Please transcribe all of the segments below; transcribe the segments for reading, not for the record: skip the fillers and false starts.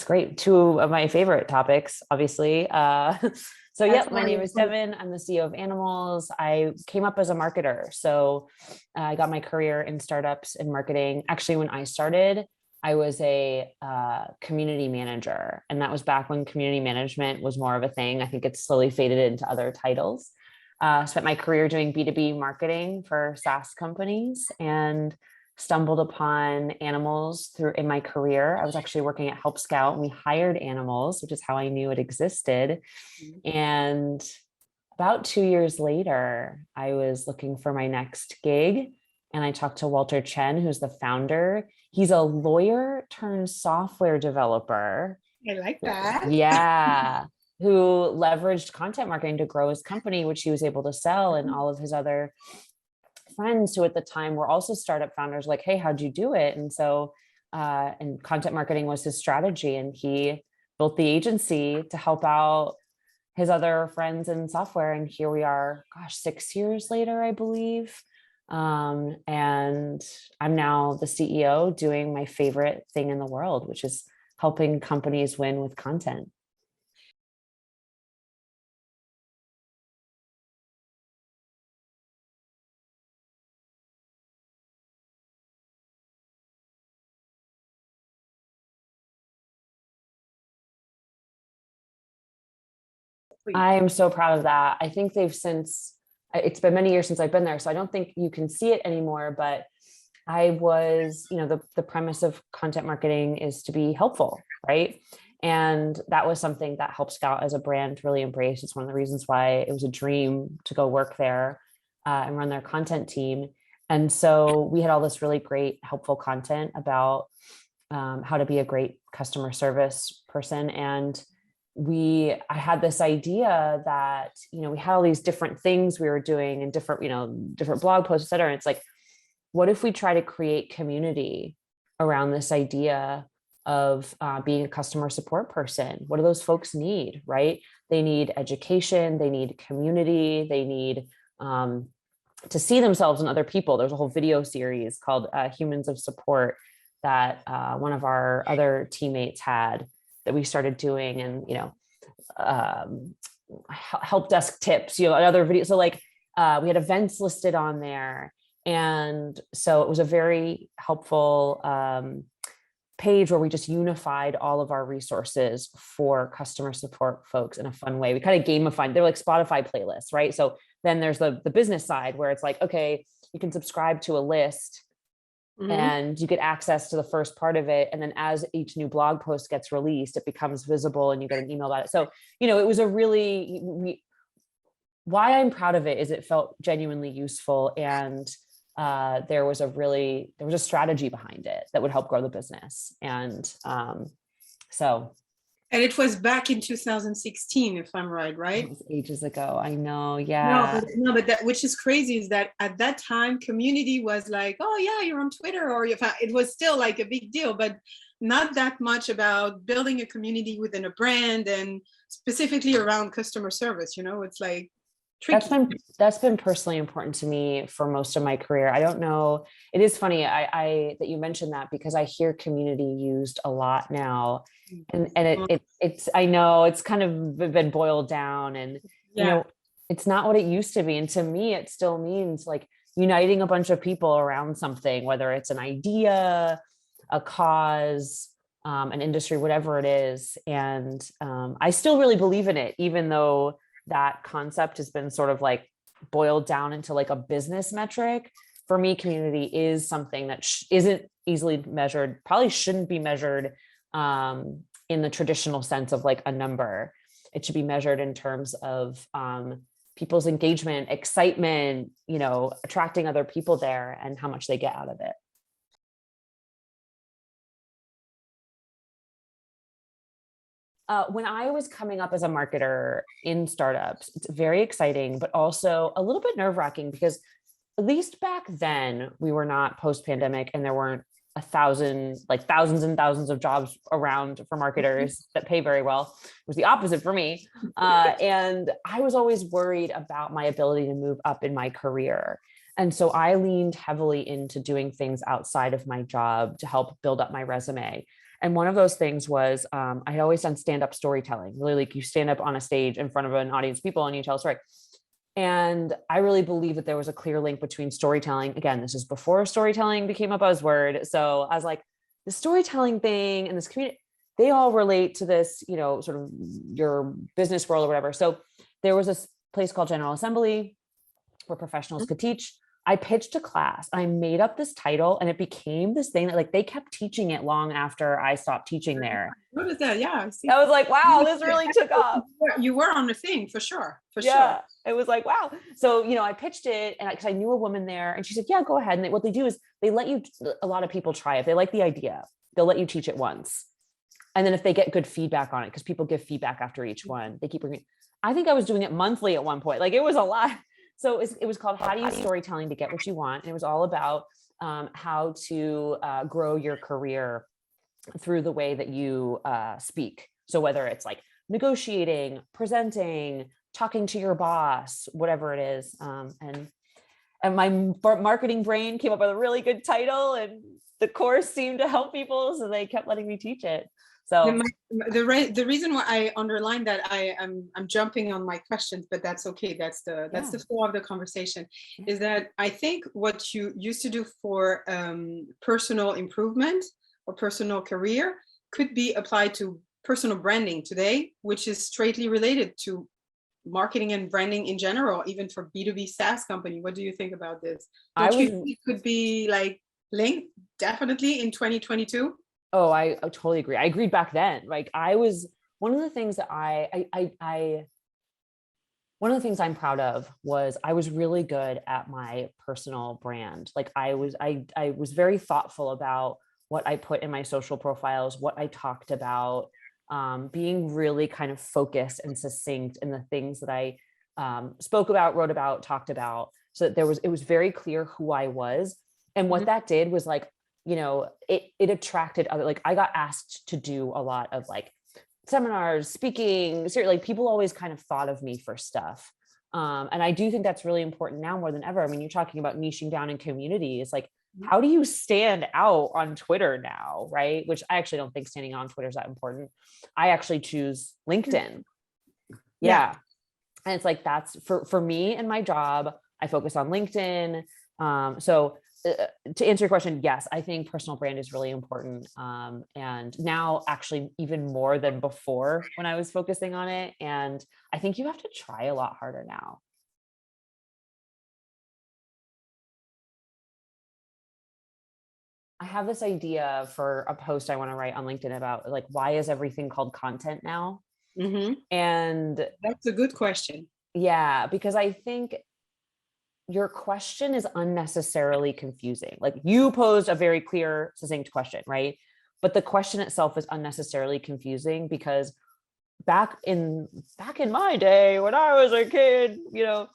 great. Two of my favorite topics, obviously. So That's yep, my name is Devin. I'm the CEO of Animalz. I came up as a marketer. So I got my career in startups and marketing. Actually, when I started, I was a community manager. And that was back when community management was more of a thing. I think it's slowly faded into other titles. Spent my career doing B2B marketing for SaaS companies and stumbled upon Animalz through in my career. I was actually working at Helpscout and we hired Animalz, which is how I knew it existed. And about 2 years later, I was looking for my next gig and I talked to Walter Chen, who's the founder. He's a lawyer turned software developer. I like that. Yeah. Who leveraged content marketing to grow his company, which he was able to sell, and all of his other friends who at the time were also startup founders like, hey, how'd you do it? And so, and content marketing was his strategy. And he built the agency to help out his other friends in software. And here we are, gosh, 6 years later, I believe. And I'm now the CEO doing my favorite thing in the world, which is helping companies win with content. I am so proud of that. I think they've since, it's been many years since I've been there, so I don't think you can see it anymore, but I was, the premise of content marketing is to be helpful, right? And that was something that Helpscout as a brand really embraced. It's one of the reasons why it was a dream to go work there and run their content team. And so we had all this really great, helpful content about how to be a great customer service person. And I had this idea that, we had all these different things we were doing and different blog posts, et cetera. And it's like, what if we try to create community around this idea of being a customer support person? What do those folks need, right? They need education, they need community, they need to see themselves in other people. There's a whole video series called Humans of Support that one of our other teammates had that we started doing, and help desk tips, other videos. So like we had events listed on there, and so it was a very helpful page where we just unified all of our resources for customer support folks in a fun way. We kind of gamified. They're like Spotify playlists, right? So then there's the business side where it's like, okay, you can subscribe to a list. And you get access to the first part of it. And then as each new blog post gets released, it becomes visible and you get an email about it. So, it was a really, why I'm proud of it is it felt genuinely useful. And there was a strategy behind it that would help grow the business. And And it was back in 2016, if I'm right? It was ages ago. I know. Yeah. No, but that, which is crazy, is that at that time, community was like, oh yeah, you're on Twitter, or it was still like a big deal, but not that much about building a community within a brand and specifically around customer service. It's like tricky. That's been personally important to me for most of my career. I don't know. It is funny I that you mentioned that, because I hear community used a lot now, and it's I know it's kind of been boiled down, and it's not what it used to be. And to me, it still means like uniting a bunch of people around something, whether it's an idea, a cause, an industry, whatever it is. And I still really believe in it, even though that concept has been sort of like boiled down into like a business metric. For me, community is something that isn't easily measured, probably shouldn't be measured in the traditional sense of like a number. It should be measured in terms of people's engagement, excitement, attracting other people there and how much they get out of it. When I was coming up as a marketer in startups, it's very exciting, but also a little bit nerve-wracking, because at least back then we were not post-pandemic and there weren't thousands and thousands of jobs around for marketers that pay very well. It was the opposite for me. And I was always worried about my ability to move up in my career. And so I leaned heavily into doing things outside of my job to help build up my resume. And one of those things was I had always done stand-up storytelling, really like you stand up on a stage in front of an audience of people and you tell a story. And I really believe that there was a clear link between storytelling. Again, this is before storytelling became a buzzword. So I was like, the storytelling thing and this community, they all relate to this, you know, sort of your business world or whatever. So there was this place called General Assembly where professionals could teach. I pitched a class. I made up this title and it became this thing that like they kept teaching it long after I stopped teaching there. What is that? Yeah, I see. I was like, wow, this really took off. You were on the thing for sure. Yeah, it was like, wow. So, you know, I pitched it and because I knew a woman there and she said, yeah, go ahead. And what they do is they let you, a lot of people try it. They like the idea. They'll let you teach it once. And then if they get good feedback on it, because people give feedback after each one, they keep bringing, I think I was doing it monthly at one point. Like it was a lot. So it was called How Do You Storytelling to Get What You Want? And it was all about how to grow your career through the way that you speak. So whether it's like negotiating, presenting, talking to your boss, whatever it is. And my marketing brain came up with a really good title and the course seemed to help people. So they kept letting me teach it. So the reason why I underlined that, I'm jumping on my questions, but that's okay. That's the flow of the conversation. Is that I think what you used to do for personal improvement or personal career could be applied to personal branding today, which is straightly related to marketing and branding in general, even for B2B SaaS company. What do you think about this? Don't you think it could be like linked definitely in 2022? Oh, I totally agree. I agreed back then. Like I was one of the things that one of the things I'm proud of was I was really good at my personal brand. Like I was very thoughtful about what I put in my social profiles, what I talked about, being really kind of focused and succinct in the things that I spoke about, wrote about, talked about. So that it was very clear who I was. And what that did was like, you know, it attracted other, like I got asked to do a lot of like seminars, speaking, like people always kind of thought of me for stuff. And I do think that's really important now more than ever. I mean, you're talking about niching down in community. It's like, how do you stand out on Twitter now, right? Which I actually don't think standing out on Twitter is that important. I actually choose LinkedIn. Yeah. And it's like, that's for me and my job, I focus on LinkedIn. So to answer your question, yes, I think personal brand is really important. And now actually even more than before when I was focusing on it. And I think you have to try a lot harder now. I have this idea for a post I want to write on LinkedIn about like, why is everything called content now? And that's a good question. Yeah, because I think your question is unnecessarily confusing. Like you posed a very clear, succinct question, right? But the question itself is unnecessarily confusing because back in my day when I was a kid, you know,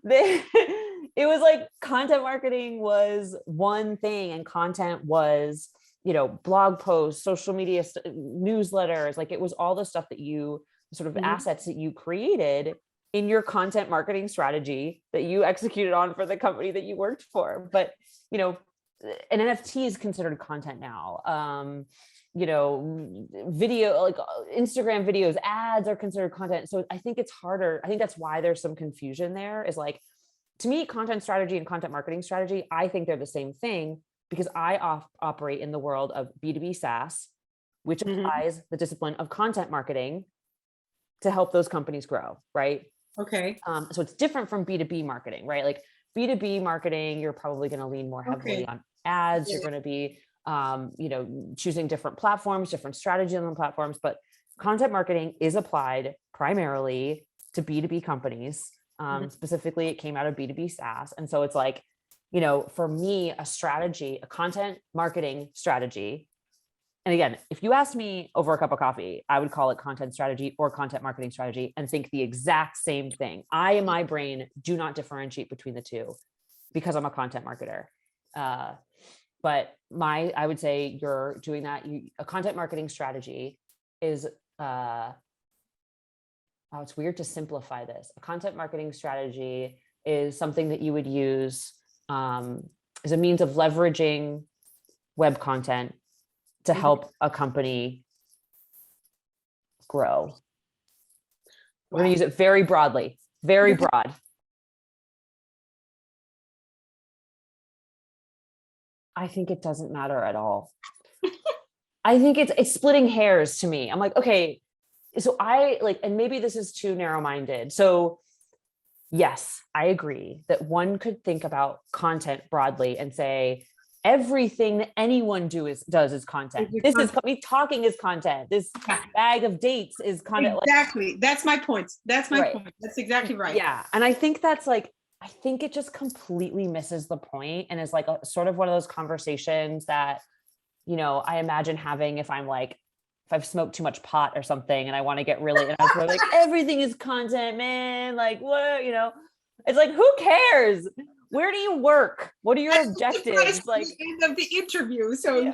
it was like content marketing was one thing and content was, you know, blog posts, social media, newsletters, like it was all the stuff that you sort of assets that you created in your content marketing strategy that you executed on for the company that you worked for. But, you know, an NFT is considered content now. You know, video, like Instagram videos, ads are considered content. So I think it's harder. I think that's why there's some confusion there is like, to me, content strategy and content marketing strategy, I think they're the same thing because I operate in the world of B2B SaaS, which applies the discipline of content marketing to help those companies grow, right? Okay. So it's different from B2B marketing, right? Like B2B marketing, you're probably going to lean more heavily on ads. You're going to be, you know, choosing different platforms, different strategies on the platforms, but content marketing is applied primarily to B2B companies. Specifically, it came out of B2B SaaS. And so it's like, you know, for me, a strategy, a content marketing strategy. And again, if you asked me over a cup of coffee, I would call it content strategy or content marketing strategy and think the exact same thing. I, in my brain, do not differentiate between the two because I'm a content marketer. But I would say you're doing that. A content marketing strategy is, it's weird to simplify this. A content marketing strategy is something that you would use as a means of leveraging web content to help a company grow? We're going to use it very broadly, very broad. I think it doesn't matter at all. I think it's splitting hairs to me. I'm like, okay, so I like, and maybe this is too narrow-minded. So yes, I agree that one could think about content broadly and say, everything that anyone does is content. This is me talking is content. This bag of dates is content. Exactly. That's my point. That's my point. That's exactly right. Yeah. And I think that's like, I think it just completely misses the point and is like a sort of one of those conversations that, you know, I imagine having if I'm like, if I've smoked too much pot or something and I want to get really, and I was like, everything is content, man. Like, what, you know, it's like, who cares? Where do you work? What are your objectives? Like end of the interview. So yeah.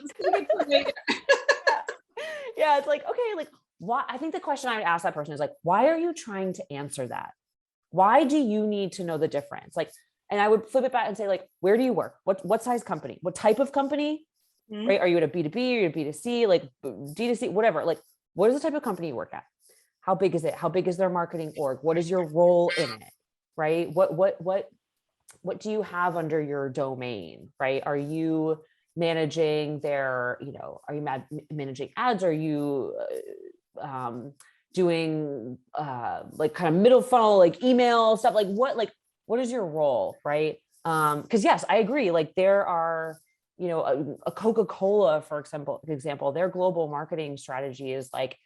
Yeah, it's like, okay, like why? I think the question I would ask that person is like, why are you trying to answer that? Why do you need to know the difference? Like, and I would flip it back and say, like, where do you work? What size company? What type of company? Mm-hmm. Right? Are you at a B2B? Are you at a B2C? Like D2C, whatever. Like, what is the type of company you work at? How big is it? How big is their marketing org? What is your role in it? Right? What do you have under your domain? Right? Are you managing their, you know, are you managing ads? Are you doing like kind of middle funnel, like email stuff? Like what is your role? Right? Because yes, I agree. Like there are, you know, a Coca-Cola, for example, their global marketing strategy is like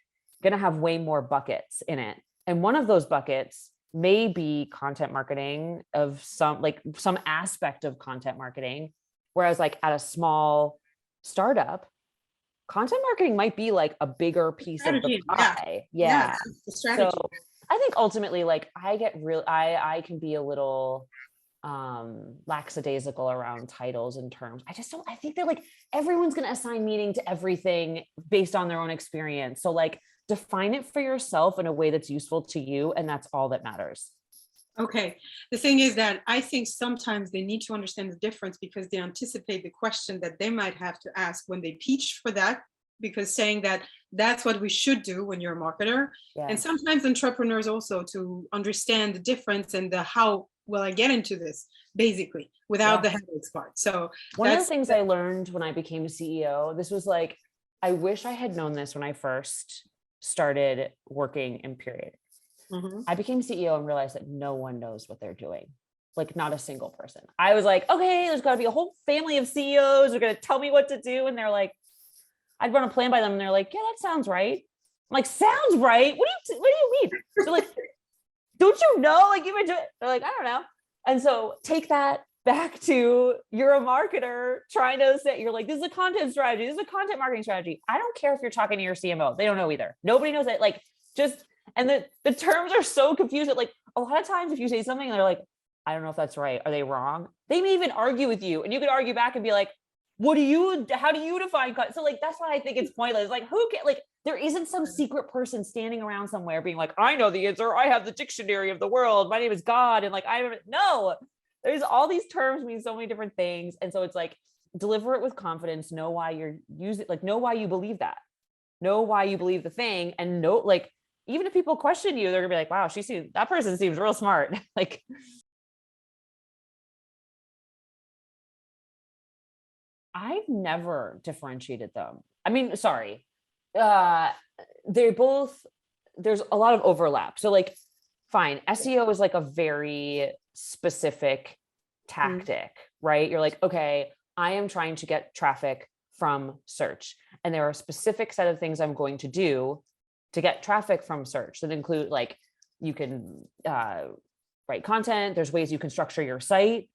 going to have way more buckets in it. And one of those buckets may be content marketing of some aspect of content marketing. Whereas like at a small startup, content marketing might be like a bigger piece of the pie. Yeah. The strategy. So I think ultimately, like I can be a little lackadaisical around titles and terms. I think that like everyone's going to assign meaning to everything based on their own experience. So like define it for yourself in a way that's useful to you. And that's all that matters. Okay. The thing is that I think sometimes they need to understand the difference because they anticipate the question that they might have to ask when they pitch for that, because saying that that's what we should do when you're a marketer. Yeah. And sometimes entrepreneurs also to understand the difference and the how will I get into this basically without the headaches part. So one of the things I learned when I became a CEO, this was like, I wish I had known this when I first started working in Period. Mm-hmm. I became CEO and realized that no one knows what they're doing. Like not a single person. I was like, okay, there's got to be a whole family of CEOs who are going to tell me what to do. And they're like, I'd run a plan by them and they're like, yeah, that sounds right. I'm like, sounds right? What do you mean? They're like, don't you know? Like, you've been doing it. They're like, I don't know. And so take that back to you're a marketer trying to say, you're like, this is a content strategy. This is a content marketing strategy. I don't care if you're talking to your CMO. They don't know either. Nobody knows it. Like just, and the terms are so confused that like a lot of times if you say something and they're like, I don't know if that's right. Are they wrong? They may even argue with you and you could argue back and be like, how do you define content? So like, that's why I think it's pointless. Like who can, like, there isn't some secret person standing around somewhere being like, I know the answer. I have the dictionary of the world. My name is God. And like, no, there's all these terms mean so many different things. And so it's like, deliver it with confidence, know why you're using it, like know why you believe that, know why you believe the thing. And know, like, even if people question you, they're gonna be like, wow, that person seems real smart. Like, I've never differentiated them. I mean, sorry. There's a lot of overlap. So like, fine. SEO is like a very specific tactic, right? You're like, okay, I am trying to get traffic from search. And there are a specific set of things I'm going to do to get traffic from search that include like, you can write content. There's ways you can structure your site,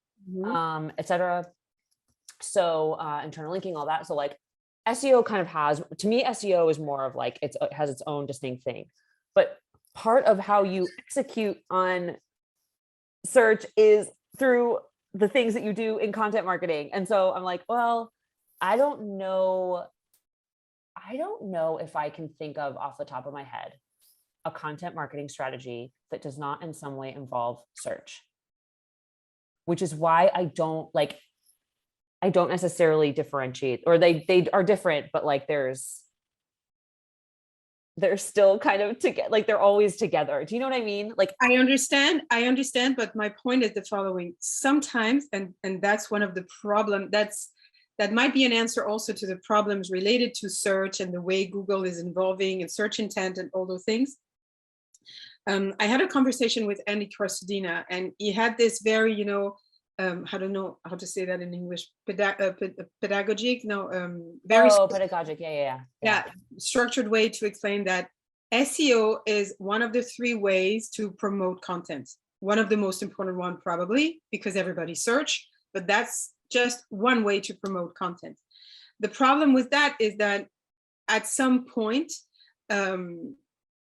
et cetera. So internal linking, all that. So like SEO kind of has, to me, SEO is more of like, it has its own distinct thing, but part of how you execute on search is through the things that you do in content marketing. And so I'm like, well, I don't know if I can think of off the top of my head a content marketing strategy that does not in some way involve search, which is why I don't like, I don't necessarily differentiate, or they are different, but like they're still kind of together, like they're always together. Do you know what I mean? Like, I understand, but my point is the following. Sometimes, and that's one of the problem, that might be an answer also to the problems related to search and the way Google is involving and search intent and all those things. I had a conversation with Andy Crostodina, and he had this very, I don't know how to say that in English, pedagogic, no, very pedagogic, yeah, structured way to explain that SEO is one of the three ways to promote content. One of the most important one, probably, because everybody search, but that's just one way to promote content. The problem with that is that at some point,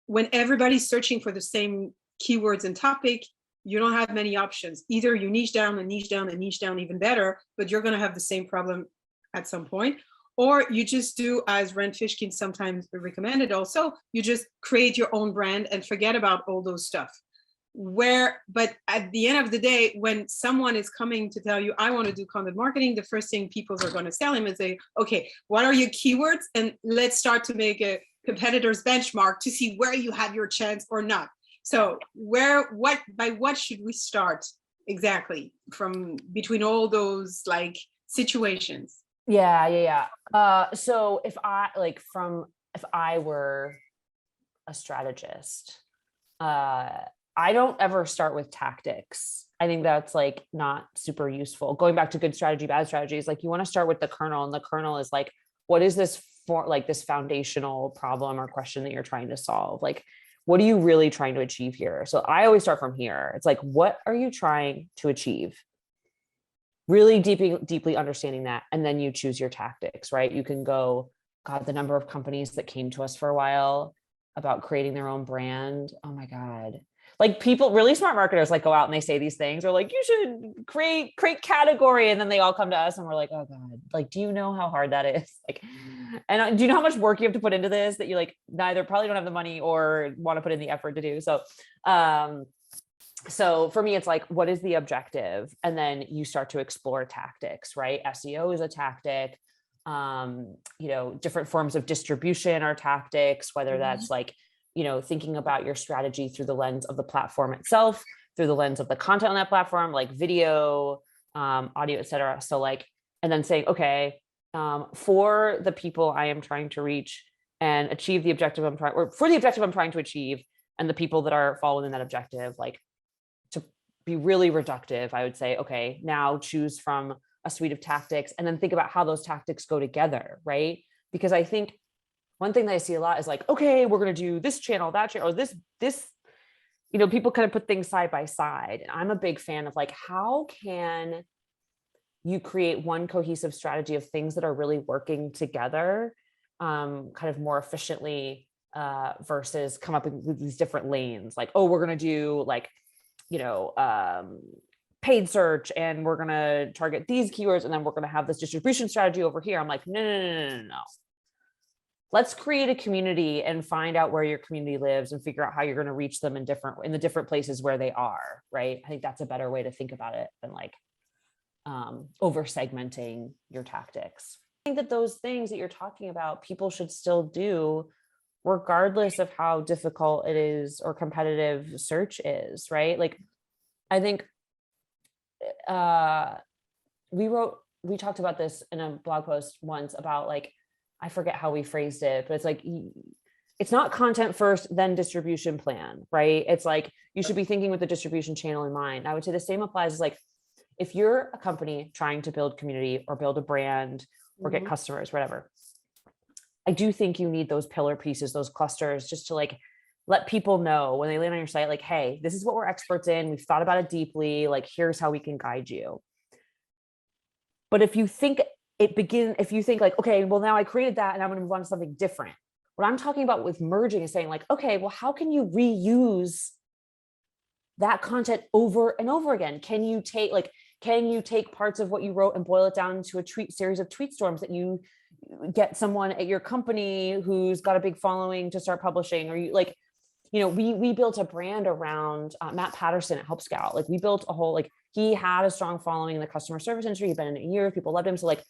when everybody's searching for the same keywords and topic, you don't have many options. Either you niche down and niche down and niche down even better, but you're going to have the same problem at some point. Or you just do, as Rand Fishkin sometimes recommended also, you just create your own brand and forget about all those stuff. But at the end of the day, when someone is coming to tell you, I want to do content marketing, the first thing people are going to tell him is say, okay, what are your keywords? And let's start to make a competitor's benchmark to see where you have your chance or not. So by what should we start exactly from between all those like situations? Yeah. So if I were a strategist, I don't ever start with tactics. I think that's like not super useful. Going back to good strategy, bad strategy is like, you want to start with the kernel, and the kernel is like, what is this for, like this foundational problem or question that you're trying to solve? Like, what are you really trying to achieve here? So I always start from here. It's like, what are you trying to achieve? Really deeply understanding that. And then you choose your tactics, right? You can go, God, the number of companies that came to us for a while about creating their own brand. Oh my God. Like, people, really smart marketers, like go out and they say these things, or like, you should create category. And then they all come to us and we're like, oh God, like, do you know how hard that is? Like, and do you know how much work you have to put into this that you like neither probably don't have the money or want to put in the effort to do? So for me, it's like, what is the objective? And then you start to explore tactics, right? SEO is a tactic. Different forms of distribution are tactics, whether that's like, thinking about your strategy through the lens of the platform itself, through the lens of the content on that platform, like video, audio, et cetera. So like, and then saying, okay, for the people I am trying to reach and achieve the objective for the objective I'm trying to achieve, and the people that are following that objective, like, to be really reductive, I would say, okay, now choose from a suite of tactics, and then think about how those tactics go together, right? Because I think one thing that I see a lot is like, okay, we're going to do this channel, that channel, or this, people kind of put things side by side. And I'm a big fan of like, how can you create one cohesive strategy of things that are really working together, kind of more efficiently, versus come up with these different lanes. Like, oh, we're going to do like, paid search, and we're going to target these keywords, and then we're going to have this distribution strategy over here. I'm like, no. Let's create a community and find out where your community lives and figure out how you're going to reach them in the different places where they are, right? I think that's a better way to think about it than like over segmenting your tactics. I think that those things that you're talking about, people should still do regardless of how difficult it is or competitive search is, right? Like, I think we talked about this in a blog post once about like, I forget how we phrased it, but it's like, it's not content first, then distribution plan, right? It's like, you should be thinking with the distribution channel in mind. I would say the same applies as like, if you're a company trying to build community or build a brand or get customers, whatever, I do think you need those pillar pieces, those clusters, just to like, let people know when they land on your site, like, hey, this is what we're experts in. We've thought about it deeply. Like, here's how we can guide you. But if you think like, okay, well, now I created that and I'm going to move on to something different. What I'm talking about with merging is saying like, okay, well, how can you reuse that content over and over again? Can you take parts of what you wrote and boil it down into a series of tweet storms that you get someone at your company who's got a big following to start publishing? Or you like, we built a brand around Matt Patterson at Helpscout. Like, we built a whole, like, he had a strong following in the customer service industry. He'd been in it years, people loved him. So like,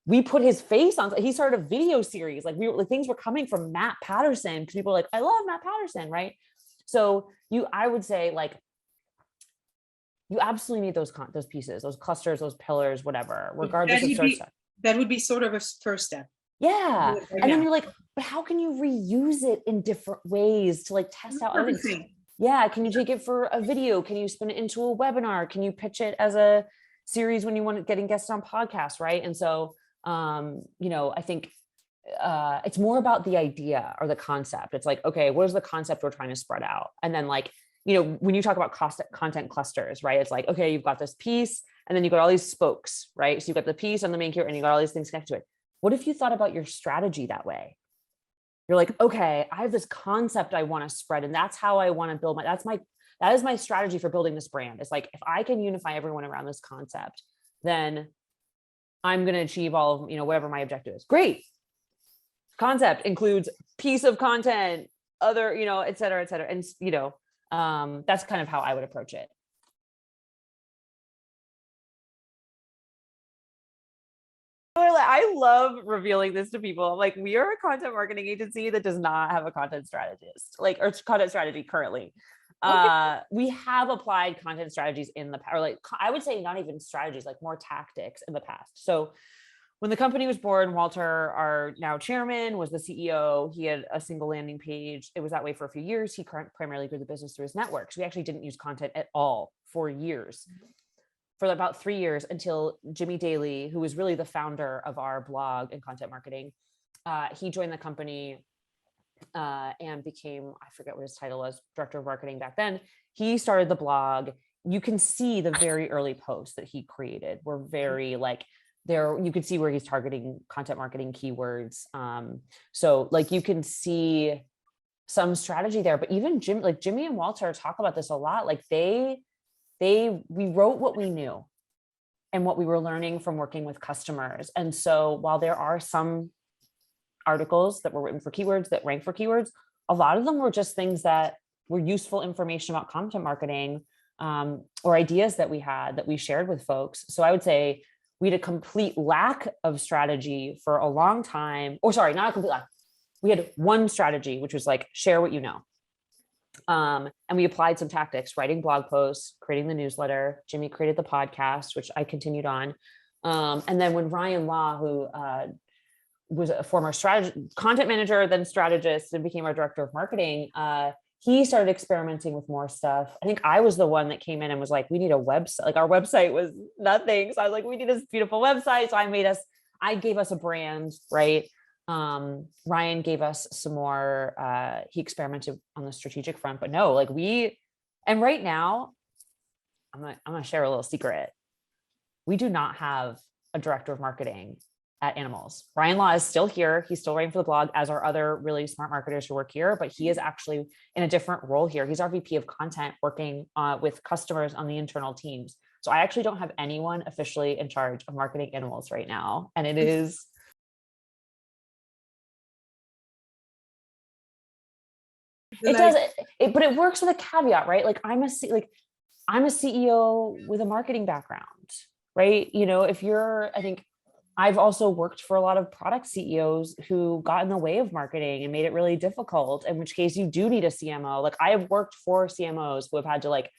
we put his face on, he started a video series. Like things were coming from Matt Patterson because people were like, I love Matt Patterson, right? So I would say like, you absolutely need those pieces, those clusters, those pillars, whatever, regardless of search stuff. That would be sort of a first step. Yeah. And then you're like, but how can you reuse it in different ways to like test out other things? Yeah. Can you take it for a video? Can you spin it into a webinar? Can you pitch it as a series when you want to getting guests on podcasts? Right. And so, I think it's more about the idea or the concept. It's like, okay, what is the concept we're trying to spread out? And then like, when you talk about content clusters, right? It's like, okay, you've got this piece and then you've got all these spokes, right? So you've got the piece on the main keyword and you got all these things connected to it. What if you thought about your strategy that way? You're like, okay, I have this concept I want to spread and that's how I want to build that is my strategy for building this brand. It's like, if I can unify everyone around this concept, then I'm going to achieve all of, whatever my objective is. Great. Concept includes piece of content, other, et cetera, et cetera. And, that's kind of how I would approach it. I love revealing this to people. I'm like, we are a content marketing agency that does not have a content strategist, or content strategy currently. Okay. We have applied content strategies in the past, or like, I would say not even strategies, like more tactics in the past. So when the company was born, Walter, our now chairman, was the CEO. He had a single landing page. It was that way for a few years. He primarily grew the business through his networks. We actually didn't use content at all for years, for about 3 years, until Jimmy Daly, who was really the founder of our blog and content marketing, he joined the company and became, I forget what his title was, director of marketing back then. He started the blog. You can see the very early posts that he created were very like, there, you could see where he's targeting content marketing keywords. So like, you can see some strategy there, but even Jimmy and Walter talk about this a lot. Like we wrote what we knew and what we were learning from working with customers. And so while there are some articles that were written for keywords that rank for keywords, a lot of them were just things that were useful information about content marketing, or ideas that we had that we shared with folks. So I would say we had a complete lack of strategy for a long time, or sorry, not a complete lack. We had one strategy, which was like, share what you know. And we applied some tactics, writing blog posts, creating the newsletter. Jimmy created the podcast, which I continued on. And then when Ryan Law, who was a former content manager, then strategist, and became our director of marketing, he started experimenting with more stuff. I think I was the one that came in and was like, we need a website. Like, our website was nothing. So I was like, we need this beautiful website. So I gave us a brand, right? Ryan gave us some more, he experimented on the strategic front, but no, like and right now, I'm going to share a little secret. We do not have a director of marketing at Animalz. Ryan Law is still here. He's still writing for the blog, as are other really smart marketers who work here, but he is actually in a different role here. He's our VP of content, working with customers on the internal teams. So I actually don't have anyone officially in charge of marketing Animalz right now. And it is... It does, but it works with a caveat, right? Like, I'm a CEO with a marketing background, right? I think I've also worked for a lot of product CEOs who got in the way of marketing and made it really difficult, in which case you do need a CMO. Like, I have worked for CMOs who have had to like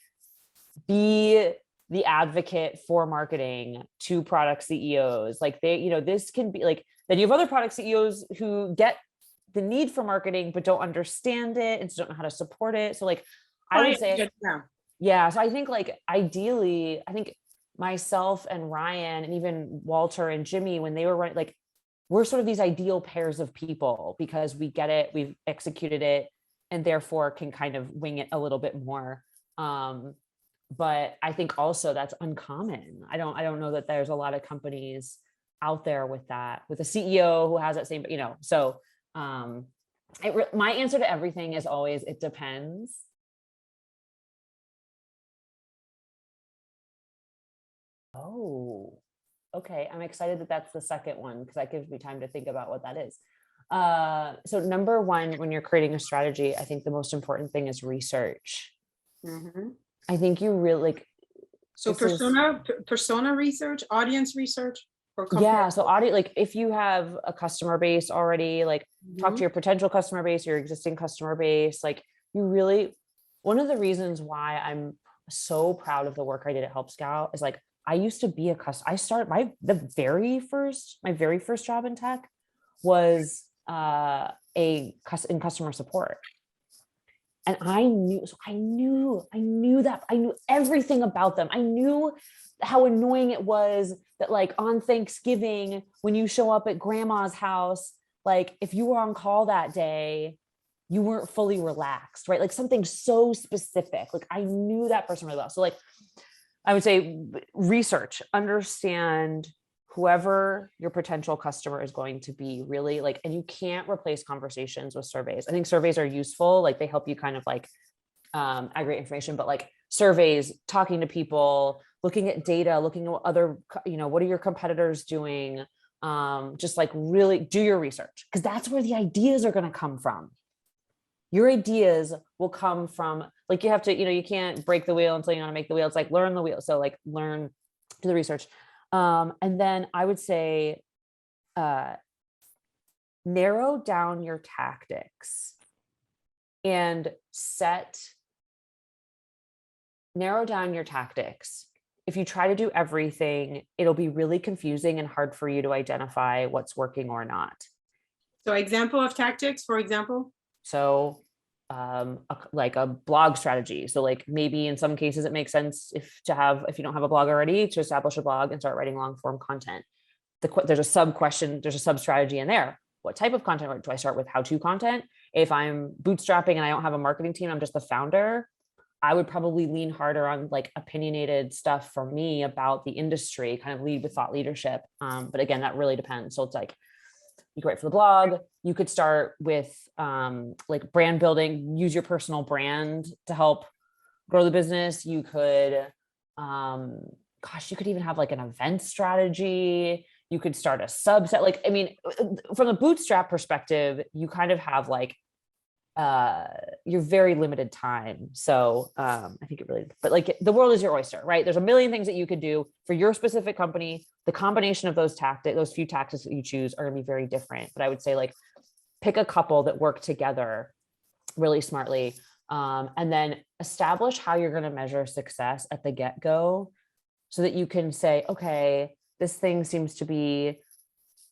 be the advocate for marketing to product CEOs. Like, this can be like, then you have other product CEOs who get the need for marketing, but don't understand it and don't know how to support it. So like, I would say, yeah. So I think like, ideally, I think myself and Ryan and even Walter and Jimmy, when they were running, like, we're sort of these ideal pairs of people because we get it, we've executed it, and therefore can kind of wing it a little bit more. But I think also that's uncommon. I don't know that there's a lot of companies out there with that, with a CEO who has that same, so my answer to everything is always, it depends. Oh, okay. I'm excited that that's the second one, because that gives me time to think about what that is. So number one, when you're creating a strategy, I think the most important thing is research. Mm-hmm. I think you really So persona research, audience research, or Yeah. So audience, like if you have a customer base already, like talk to your potential customer base, your existing customer base, like you really, one of the reasons why I'm so proud of the work I did at Helpscout is like, I used to be I started my very first job in tech was in customer support. And I knew everything about them. I knew how annoying it was that like on Thanksgiving, when you show up at grandma's house, like if you were on call that day, you weren't fully relaxed, right? Like something so specific. Like I knew that person really well. So like, I would say research, understand whoever your potential customer is going to be really like, and you can't replace conversations with surveys. I think surveys are useful. Like they help you kind of like aggregate information, but like surveys, talking to people, looking at data, looking at what other, what are your competitors doing? Just like really do your research, because that's where the ideas are going to come from. Your ideas will come from, like, you have to, you can't break the wheel until you know how to make the wheel. It's like learn the wheel. So like do the research. And then I would say narrow down your tactics and narrow down your tactics. If you try to do everything, it'll be really confusing and hard for you to identify what's working or not. So example of tactics, for example? So like a blog strategy. So like maybe in some cases it makes sense if you don't have a blog already, to establish a blog and start writing long form content. There's a sub question, there's a sub strategy in there. What type of content do I start with? How-to content? If I'm bootstrapping and I don't have a marketing team, I'm just the founder, I would probably lean harder on like opinionated stuff for me about the industry, kind of lead with thought leadership. But again, that really depends. So it's like, you could write for the blog. You could start with like brand building, use your personal brand to help grow the business. You could, you could even have like an event strategy. You could start a subset. Like, I mean, from the bootstrap perspective, you kind of have like, you're very limited time. So I think it really, but like the world is your oyster, right? There's a million things that you could do for your specific company. The combination of those few tactics that you choose are going to be very different. But I would say like pick a couple that work together really smartly, and then establish how you're going to measure success at the get-go, so that you can say, okay, this thing seems to be,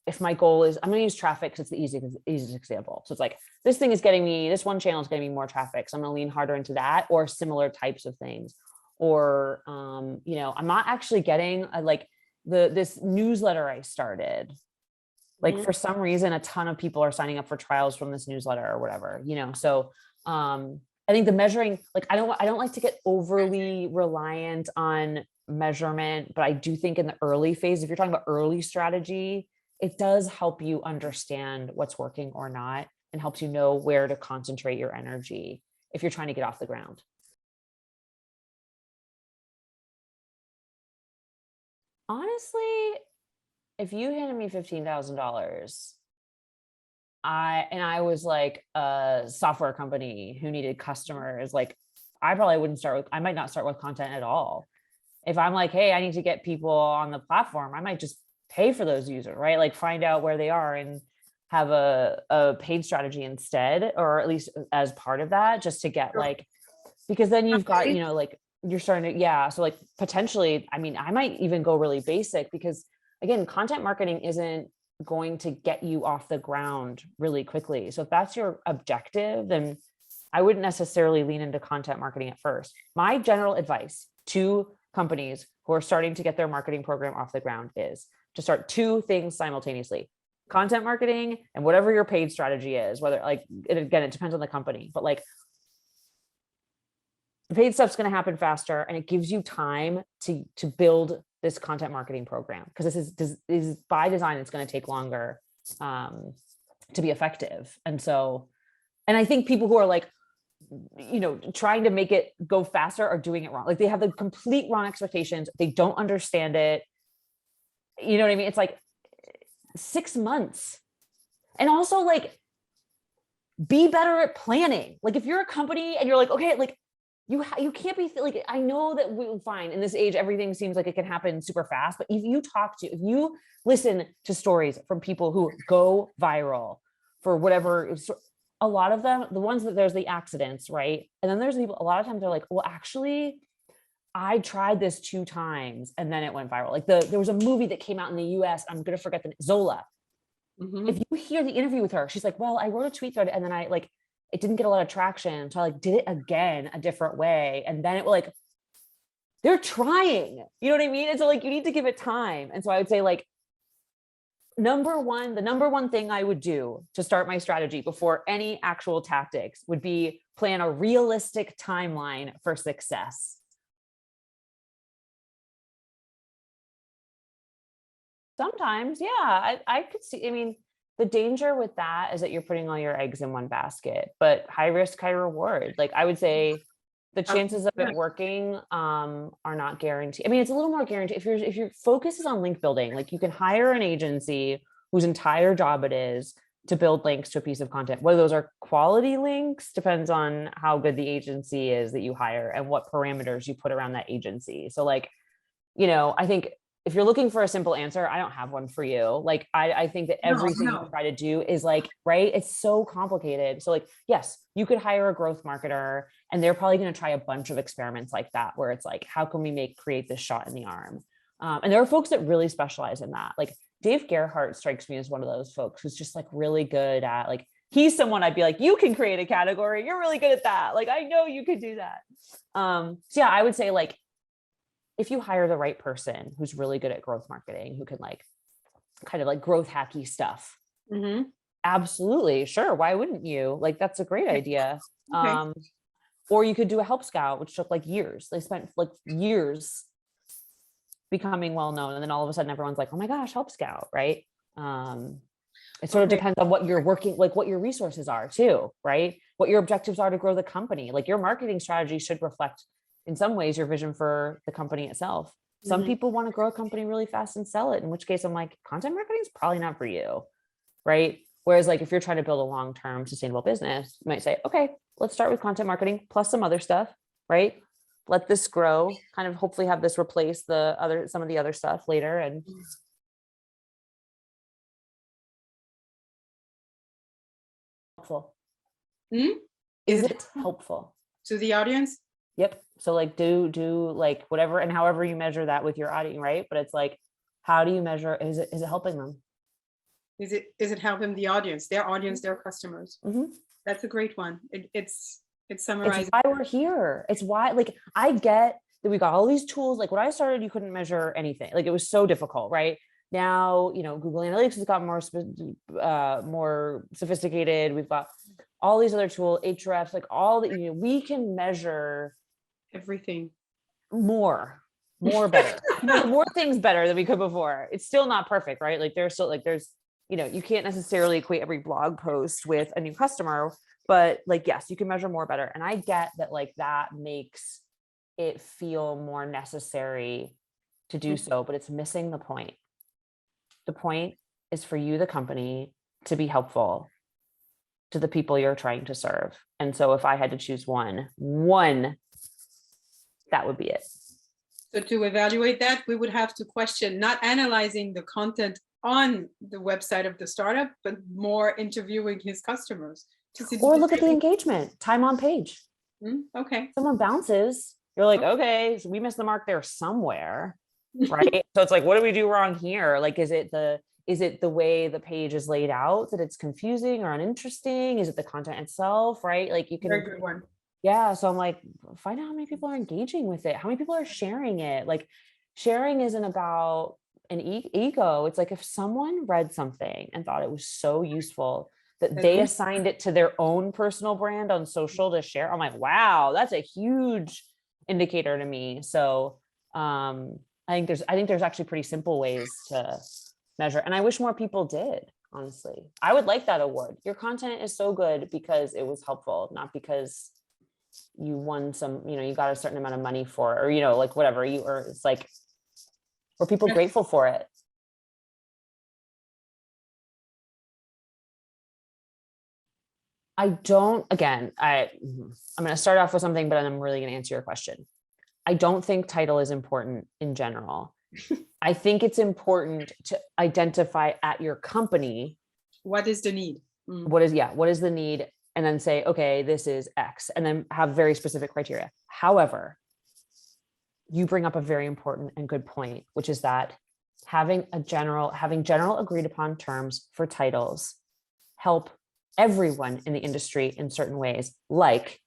if my goal is, I'm going to use traffic because it's the easiest example. So it's like, this one channel is getting me more traffic, so I'm going to lean harder into that, or similar types of things. Or, I'm not actually getting this newsletter I started. Like for some reason, a ton of people are signing up for trials from this newsletter or whatever, So I think the measuring, like, I don't like to get overly reliant on measurement, but I do think in the early phase, if you're talking about early strategy, it does help you understand what's working or not, and helps you know where to concentrate your energy if you're trying to get off the ground. Honestly, if you handed me $15,000, I was like a software company who needed customers, like I might not start with content at all. If I'm like, hey, I need to get people on the platform, I might just pay for those users, right? Like find out where they are and have a paid strategy instead, or at least as part of that, just to get like, because then you've got, like you're starting to, yeah. So like potentially, I mean, I might even go really basic, because again, content marketing isn't going to get you off the ground really quickly. So if that's your objective, then I wouldn't necessarily lean into content marketing at first. My general advice to companies who are starting to get their marketing program off the ground is to start two things simultaneously: content marketing and whatever your paid strategy is, whether like, again, it depends on the company, but like the paid stuff's going to happen faster, and it gives you time to build this content marketing program, because this is by design, it's going to take longer to be effective. And I think people who are like, trying to make it go faster are doing it wrong. Like they have the complete wrong expectations. They don't understand it. You know what I mean? It's like 6 months. And also like, be better at planning. Like if you're a company and you're like, okay, like you can't be like, I know that we'll find in this age, everything seems like it can happen super fast, but if you listen to stories from people who go viral for whatever, a lot of them, the ones that there's the accidents, right? And then there's people, a lot of times they're like, well, actually, I tried this 2 times and then it went viral. Like there was a movie that came out in the US, I'm going to forget Zola. If you hear the interview with her, she's like, well, I wrote a tweet thread and then I like, it didn't get a lot of traction. So I like did it again, a different way. And then it like, they're trying, you know what I mean? And so like, you need to give it time. And so I would say like, the number one thing I would do to start my strategy before any actual tactics would be plan a realistic timeline for success. Sometimes, yeah, I could see, I mean, the danger with that is that you're putting all your eggs in one basket, but high risk, high reward. Like I would say the chances of it working are not guaranteed. I mean, it's a little more guaranteed if your focus is on link building, like you can hire an agency whose entire job it is to build links to a piece of content. Whether those are quality links depends on how good the agency is that you hire and what parameters you put around that agency. So like, I think if you're looking for a simple answer, I don't have one for you. Like, I think that everything you try to do is like, right. It's so complicated. So like, yes, you could hire a growth marketer and they're probably going to try a bunch of experiments like that, where it's like, how can we create this shot in the arm? And there are folks that really specialize in that. Like Dave Gerhardt strikes me as one of those folks who's just like really good at like, he's someone I'd be like, you can create a category. You're really good at that. Like, I know you could do that. So yeah, I would say like, if you hire the right person who's really good at growth marketing, who can like kind of like growth hacky stuff. Absolutely. Sure. Why wouldn't you? Like, that's a great idea. Okay. Or you could do a Helpscout, which took like years. They spent like years becoming well-known. And then all of a sudden everyone's like, oh my gosh, Helpscout. Right. It sort of depends on what you're working, like what your resources are too, right? What your objectives are to grow the company. Like your marketing strategy should reflect in some ways your vision for the company itself. Some people want to grow a company really fast and sell it, in which case I'm like, content marketing is probably not for you, right? Whereas like if you're trying to build a long-term sustainable business, you might say, okay, let's start with content marketing plus some other stuff, right? Let this grow, kind of hopefully have this replace some of the other stuff later. And helpful. Is it helpful to the audience? Yep. So like do like whatever and however you measure that with your audience, right? But it's like, how do you measure? Is it helping them? Is it helping the audience, their customers? That's a great one. It's summarizing. It's why we're here. It's why, like, I get that we got all these tools. Like when I started, you couldn't measure anything. Like it was so difficult, right? Now, Google Analytics has got more sophisticated. We've got all these other tools, Ahrefs, like all that, we can measure everything more better, more things better than we could before. It's still not perfect, right? Like there's still like, you can't necessarily equate every blog post with a new customer, but like, yes, you can measure more better. And I get that like that makes it feel more necessary to do so, but it's missing the point. The point is for you, the company, to be helpful to the people you're trying to serve. And so if I had to choose one, that would be it. So to evaluate that, we would have to question not analyzing the content on the website of the startup, but more interviewing his customers. Or look at the engagement, time on page. Okay. Someone bounces, you're like, okay, so we missed the mark there somewhere, right? So it's like, what do we do wrong here? Like, is it the way the page is laid out that it's confusing or uninteresting? Is it the content itself, right? Like you can. Very good one. Yeah. So I'm like, find out how many people are engaging with it. How many people are sharing it? Like sharing isn't about an ego. It's like if someone read something and thought it was so useful that they assigned it to their own personal brand on social to share. I'm like, wow, that's a huge indicator to me. So I think there's actually pretty simple ways to measure. And I wish more people did, honestly. I would like that award. Your content is so good because it was helpful, not because you won some, you got a certain amount of money for it, or, like whatever or it's like, were people grateful for it? again, I'm going to start off with something, but then I'm really going to answer your question. I don't think title is important in general. I think it's important to identify at your company. What is the need? What is the need? And then say, okay, this is X, and then have very specific criteria. However, you bring up a very important and good point, which is that having general agreed upon terms for titles help everyone in the industry in certain ways, like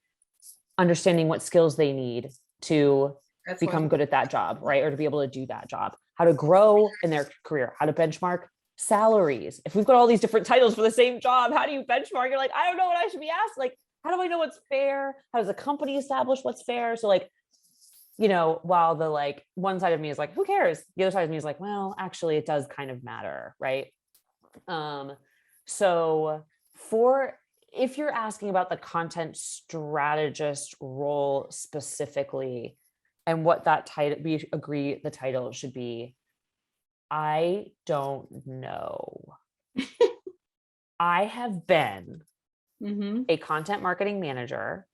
understanding what skills they need to become good at that job, right? Or to be able to do that job, how to grow in their career, how to benchmark salaries. If we've got all these different titles for the same job, how do you benchmark? You're like, I don't know what I should be asked. Like, how do I know what's fair? How does a company establish what's fair? So like, while the like one side of me is like, who cares? The other side of me is like, well, actually it does kind of matter, right? So if you're asking about the content strategist role specifically and what that title, we agree the title should be, I don't know. I have been a content marketing manager.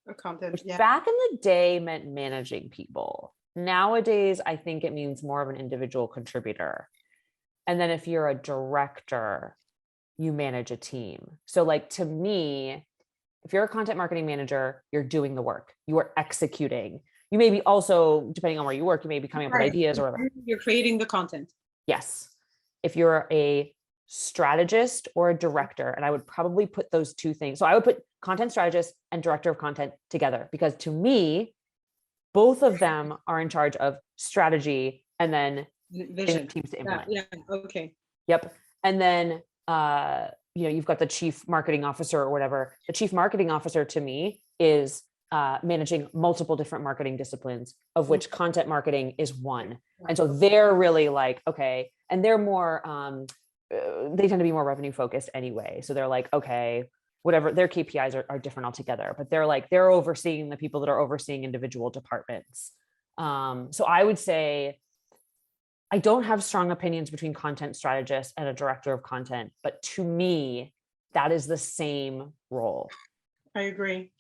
Back in the day meant managing people. Nowadays, I think it means more of an individual contributor. And then if you're a director, you manage a team. So like, to me, if you're a content marketing manager, you're doing the work, you are executing. You may be also, depending on where you work, you may be coming up with ideas or whatever. You're creating the content. Yes. If you're a strategist or a director, and I would probably put those two things. So I would put content strategist and director of content together, because to me, both of them are in charge of strategy and then vision teams to implement. Yeah. Okay. Yep. And then, you've got the chief marketing officer or whatever. The chief marketing officer to me is managing multiple different marketing disciplines, of which content marketing is one. And so they're really like, okay, and they're more, they tend to be more revenue focused anyway. So they're like, okay, whatever, their KPIs are different altogether, but they're overseeing the people that are overseeing individual departments. So I would say, I don't have strong opinions between content strategist and a director of content, but to me, that is the same role. I agree.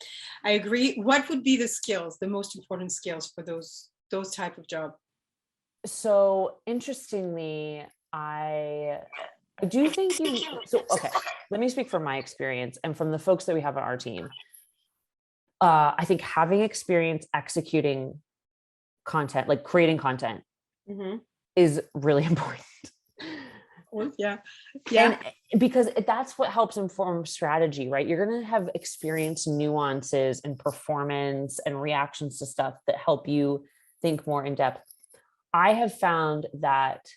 What would be the most important skills for those type of job? So interestingly, I do think okay, let me speak from my experience and from the folks that we have on our team. I think having experience executing content, like creating content, is really important. Yeah. And because that's what helps inform strategy, right? You're going to have experienced nuances and performance and reactions to stuff that help you think more in depth. I have found that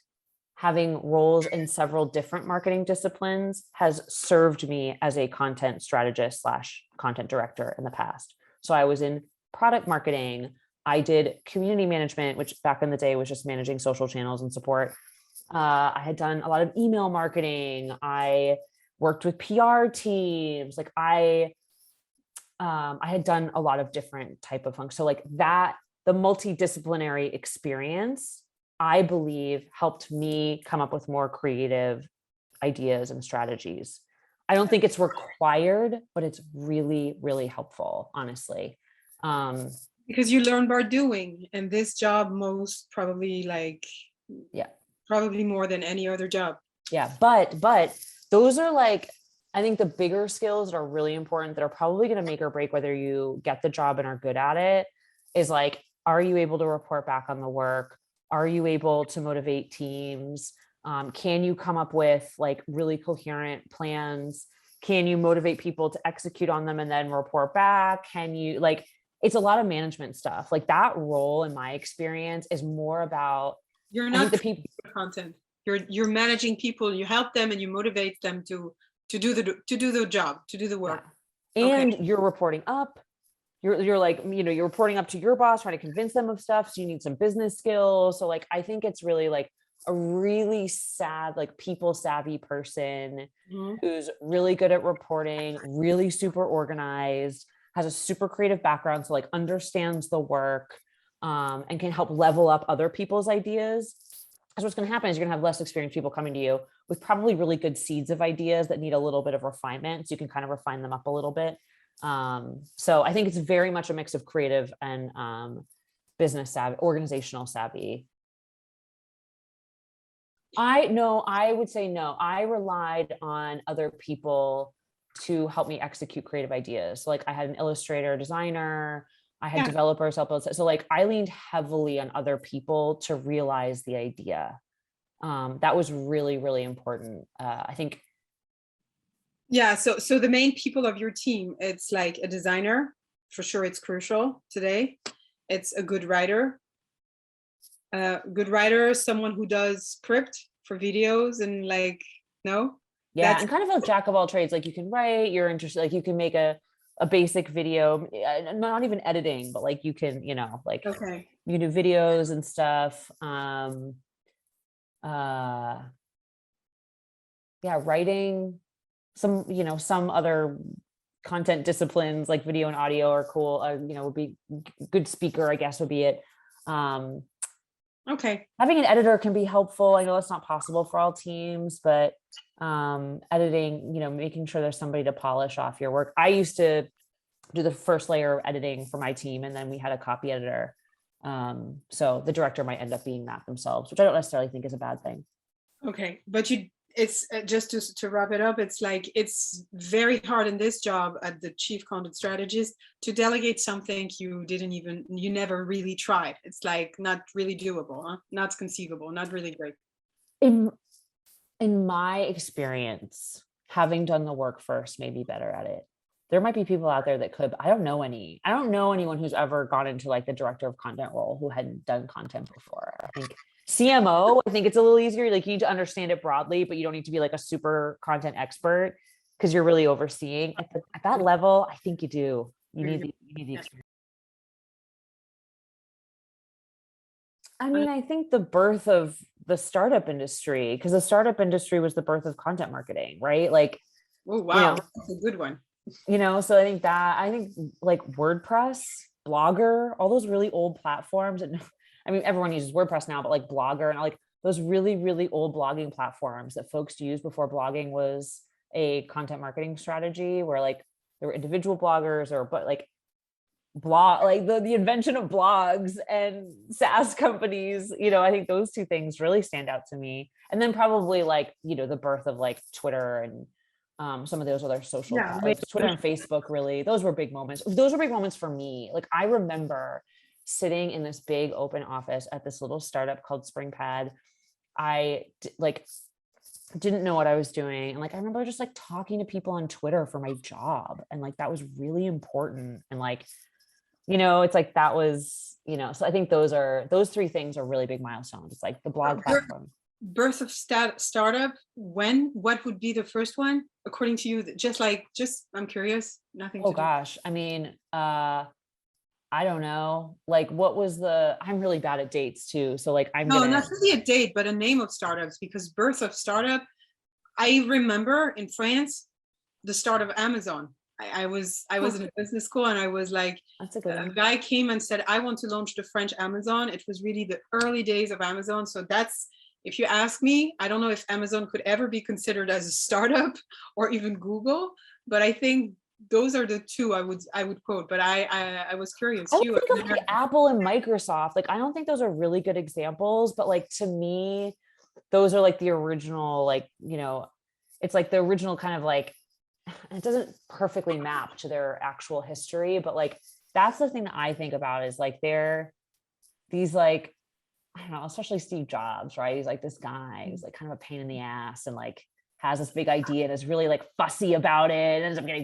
having roles in several different marketing disciplines has served me as a content strategist / content director in the past. So I was in product marketing. I did community management, which back in the day was just managing social channels and support. I had done a lot of email marketing. I worked with PR teams. Like I had done a lot of different type of functions. So like that, the multidisciplinary experience, I believe, helped me come up with more creative ideas and strategies. I don't think it's required, but it's really, really helpful, honestly. Because you learn by doing, and this job most probably probably more than any other job. Yeah, but those are like, I think the bigger skills that are really important, that are probably going to make or break whether you get the job and are good at it, is like, are you able to report back on the work? Are you able to motivate teams? Can you come up with like really coherent plans? Can you motivate people to execute on them and then report back? Can you it's a lot of management stuff. Like that role, in my experience, is more about, you're not the people content. You're managing people. You help them and you motivate them to do the job, to do the work. Yeah. And you're reporting up. You're like, you're reporting up to your boss, trying to convince them of stuff. So you need some business skills. So like, I think it's really like a really people savvy person who's really good at reporting, really super organized, has a super creative background. So like understands the work, and can help level up other people's ideas. So what's going to happen is you're going to have less experienced people coming to you with probably really good seeds of ideas that need a little bit of refinement. So you can kind of refine them up a little bit. So I think it's very much a mix of creative and business savvy, organizational savvy. I would say no. I relied on other people to help me execute creative ideas. So like I had an illustrator, designer, I had developers help us. So like I leaned heavily on other people to realize the idea. That was really, really important. I think. Yeah. So the main people of your team, it's like a designer, for sure. It's crucial today. It's a good writer. Someone who does script for videos and like, no. Yeah, and kind of a jack of all trades. Like you can write, you're interested, like you can make a basic video, not even editing, but like you can, like okay. You can do videos and stuff. Yeah, writing, some other content disciplines like video and audio are cool. Would be good speaker, I guess would be it. Okay. Having an editor can be helpful. I know it's not possible for all teams, but editing, making sure there's somebody to polish off your work. I used to do the first layer of editing for my team, and then we had a copy editor. So the director might end up being that themselves, which I don't necessarily think is a bad thing. Okay, but it's just to wrap it up, it's like it's very hard in this job at the chief content strategist to delegate something you never really tried. It's like not really doable, huh? Not conceivable, not really great. In my experience, having done the work first made me better at it. There might be people out there that could, but I don't know anyone who's ever gone into like the director of content role who hadn't done content before. I think CMO, I think it's a little easier. Like you need to understand it broadly, but you don't need to be like a super content expert because you're really overseeing at that level. I think you do. You need the experience. I mean, I think the birth of the startup industry, because the startup industry was the birth of content marketing, right? Like, oh wow, that's a good one. So I think like WordPress, Blogger, all those really old platforms, and I mean everyone uses WordPress now, but like Blogger and like those really, really old blogging platforms that folks used before blogging was a content marketing strategy, where like there were individual bloggers the invention of blogs and SaaS companies. I think those two things really stand out to me. And then probably like, the birth of like Twitter and some of those other social like Twitter and Facebook, really, those were big moments. Those were big moments for me. Like I remember sitting in this big open office at this little startup called SpringPad. I didn't know what I was doing. And like, I remember just like talking to people on Twitter for my job. And like, that was really important. And like, it's like, that was, so I think those three things are really big milestones. It's like the blog platform. Birth of startup. What would be the first one according to you? Just I'm curious. Nothing. Oh gosh. I mean, I don't know. Like I'm really bad at dates too. So like not really a date, but a name of startups, because birth of startup, I remember in France, the start of Amazon. I was in a business school, and I was like, that's a good one. A guy came and said, I want to launch the French Amazon. It was really the early days of Amazon. So that's, if you ask me, I don't know if Amazon could ever be considered as a startup or even Google, but I think those are the two I would quote. But I was curious. I would think of like Apple and Microsoft. Like, I don't think those are really good examples, but like to me, those are like the original, like, it's like the original kind of like, it doesn't perfectly map to their actual history, but like, that's the thing that I think about is like, they're these like, I don't know, especially Steve Jobs, right? He's like this guy who's like kind of a pain in the ass and like has this big idea and is really like fussy about it and ends up getting